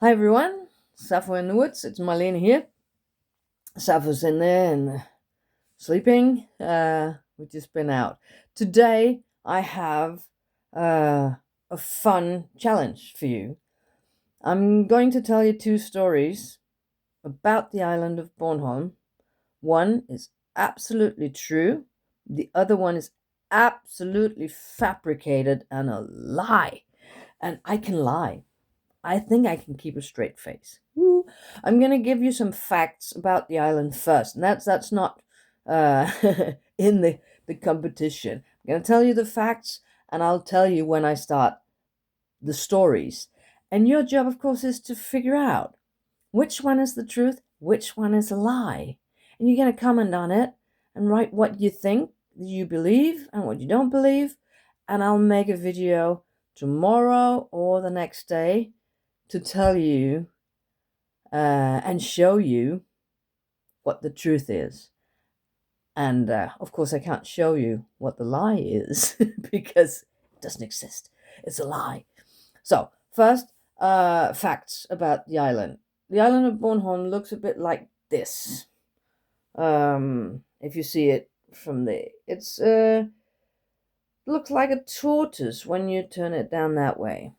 Hi everyone, Sappho in the woods. It's Marlene here. Sappho's in there and sleeping. We've just been out. Today I have a fun challenge for you. I'm going to tell you two stories about the island of Bornholm. One is absolutely true. The other one is absolutely fabricated and a lie. And I can lie. I think I can keep a straight face. Woo. I'm gonna give you some facts about the island first, and that's not uh, in the competition. I'm gonna tell you the facts, and I'll tell you when I start the stories. And your job, of course, is to figure out which one is the truth, which one is a lie, and you're gonna comment on it and write what you think, you believe, and what you don't believe. And I'll make a video tomorrow or the next day to tell you and show you what the truth is. And of course, I can't show you what the lie is because it doesn't exist. It's a lie. So, first, facts about the island. The island of Bornholm looks a bit like this. If you see it from there, it's looks like a tortoise when you turn it down that way.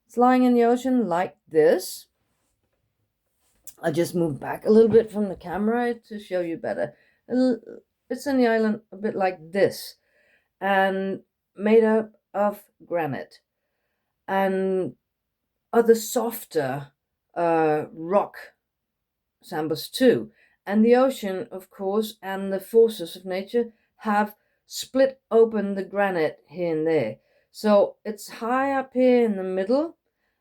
It's lying in the ocean like this. I just moved back a little bit from the camera to show you better. It's in the island a bit like this, and made up of granite and other softer rock samples too. And the ocean, of course, and the forces of nature have split open the granite here and there. So it's high up here in the middle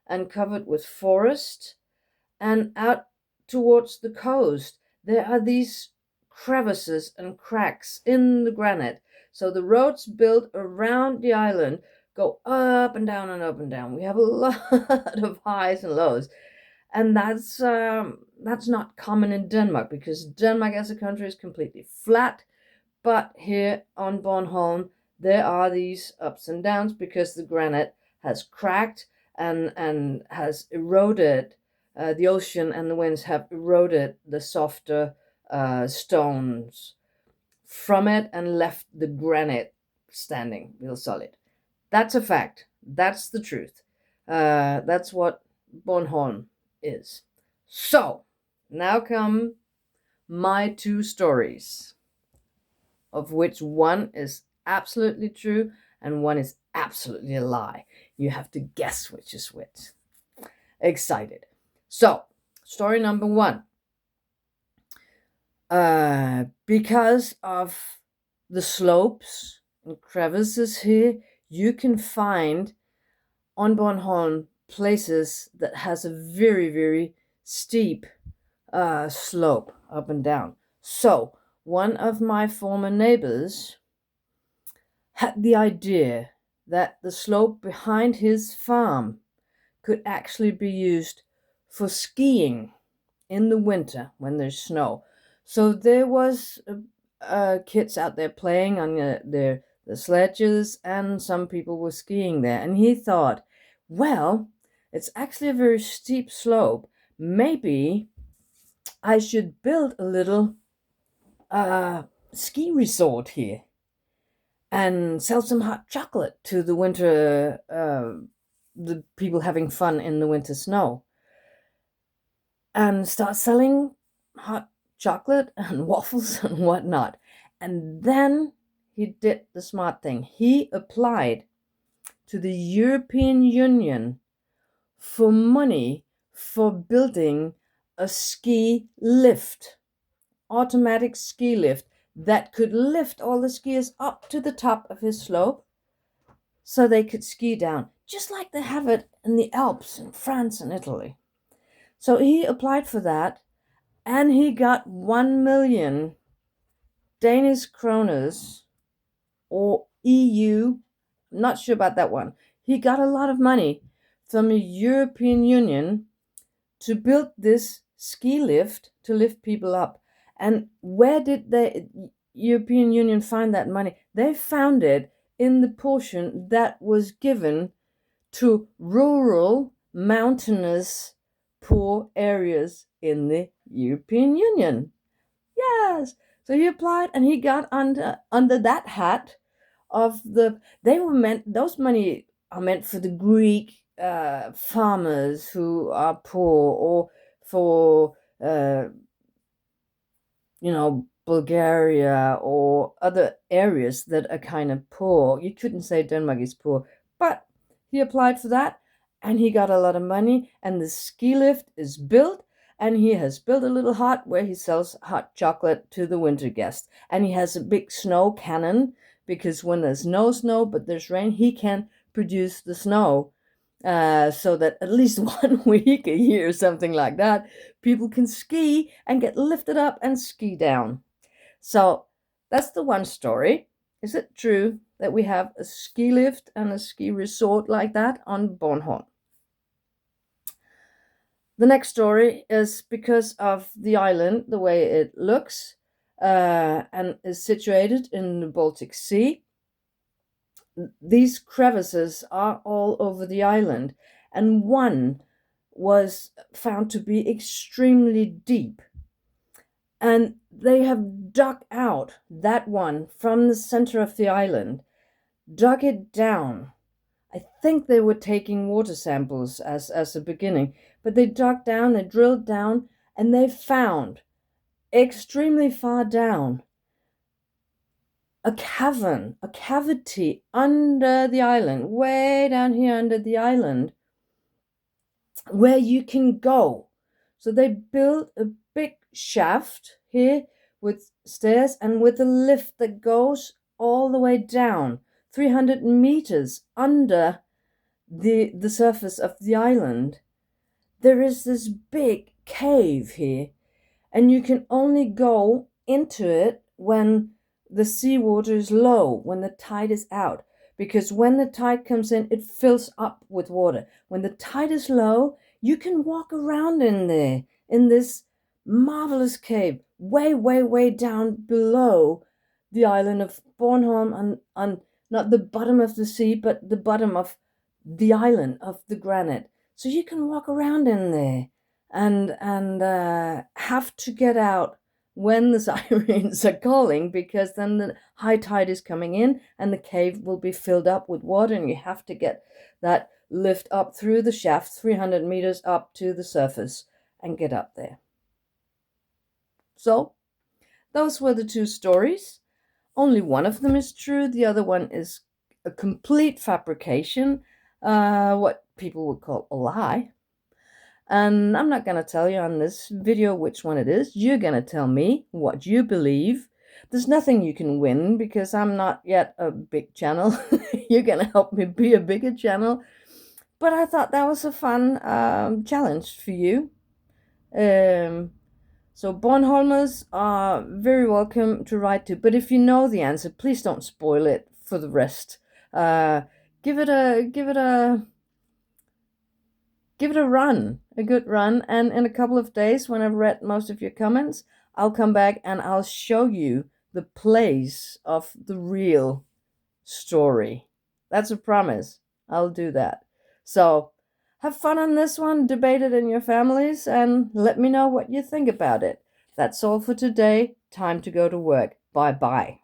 and covered with forest, and out towards the coast there are these crevices and cracks in the granite. So the roads built around the island go up and down and up and down. We have a lot of highs and lows, and that's not common in Denmark, because Denmark as a country is completely flat. But here on Bornholm there are these ups and downs because the granite has cracked and has eroded. The ocean and the winds have eroded the softer stones from it and left the granite standing real solid. That's a fact. That's the truth. That's what Bornholm is. So, now come my two stories, of which one is absolutely true and one is absolutely a lie. You have to guess which is which. Excited. So, story number one. Because of the slopes and crevices here, you can find on Bornholm places that has a very, very steep slope up and down. So, one of my former neighbors had the idea that the slope behind his farm could actually be used for skiing in the winter when there's snow. So there was kids out there playing on the sledges, and some people were skiing there. And he thought, well, it's actually a very steep slope. Maybe I should build a little ski resort here and sell some hot chocolate to the winter, the people having fun in the winter snow, and start selling hot chocolate and waffles and whatnot. And then he did the smart thing. He applied to the European Union for money for building a ski lift, automatic ski lift that could lift all the skiers up to the top of his slope so they could ski down, just like they have it in the Alps in France and Italy. So he applied for that, and he got 1 million Danish kroners, or EU, I'm not sure about that one. He got a lot of money from the European Union to build this ski lift to lift people up. And where did the European Union find that money? They found it in the portion that was given to rural mountainous, poor areas in the European Union. Yes. So he applied and he got under that hat of they were meant, those money are meant for the Greek farmers who are poor, or for Bulgaria or other areas that are kind of poor. You couldn't say Denmark is poor, but he applied for that and he got a lot of money, and the ski lift is built, and he has built a little hut where he sells hot chocolate to the winter guests. And he has a big snow cannon, because when there's no snow but there's rain, he can produce the snow. So that at least 1 week a year, something like that, people can ski and get lifted up and ski down. So that's the one story. Is it true that we have a ski lift and a ski resort like that on Bornholm? The next story is because of the island, the way it looks, and is situated in the Baltic Sea. These crevices are all over the island, and one was found to be extremely deep. And they have dug out that one from the center of the island, dug it down. I think they were taking water samples as a beginning, but they dug down, they drilled down, and they found extremely far down a cavern, a cavity under the island, way down here under the island, where you can go. So they built a big shaft here with stairs and with a lift that goes all the way down 300 meters under the surface of the island. There is this big cave here, and you can only go into it when the seawater is low, when the tide is out, because when the tide comes in, it fills up with water. When the tide is low, you can walk around in there, in this marvelous cave, way, way, way down below the island of Bornholm, on not the bottom of the sea, but the bottom of the island of the granite. So you can walk around in there and have to get out when the sirens are calling, because then the high tide is coming in and the cave will be filled up with water, and you have to get that lift up through the shaft 300 meters up to the surface and get up there. So those were the two stories. Only one of them is true. The other one is a complete fabrication, what people would call a lie. And I'm not going to tell you on this video which one it is. You're going to tell me what you believe. There's nothing you can win because I'm not yet a big channel. You're going to help me be a bigger channel. But I thought that was a fun challenge for you. So Bornholmers are very welcome to write to. But if you know the answer, please don't spoil it for the rest. Give it a run, a good run, and in a couple of days, when I've read most of your comments, I'll come back and I'll show you the place of the real story. That's a promise. I'll do that. So have fun on this one, debate it in your families, and let me know what you think about it. That's all for today. Time to go to work. Bye-bye.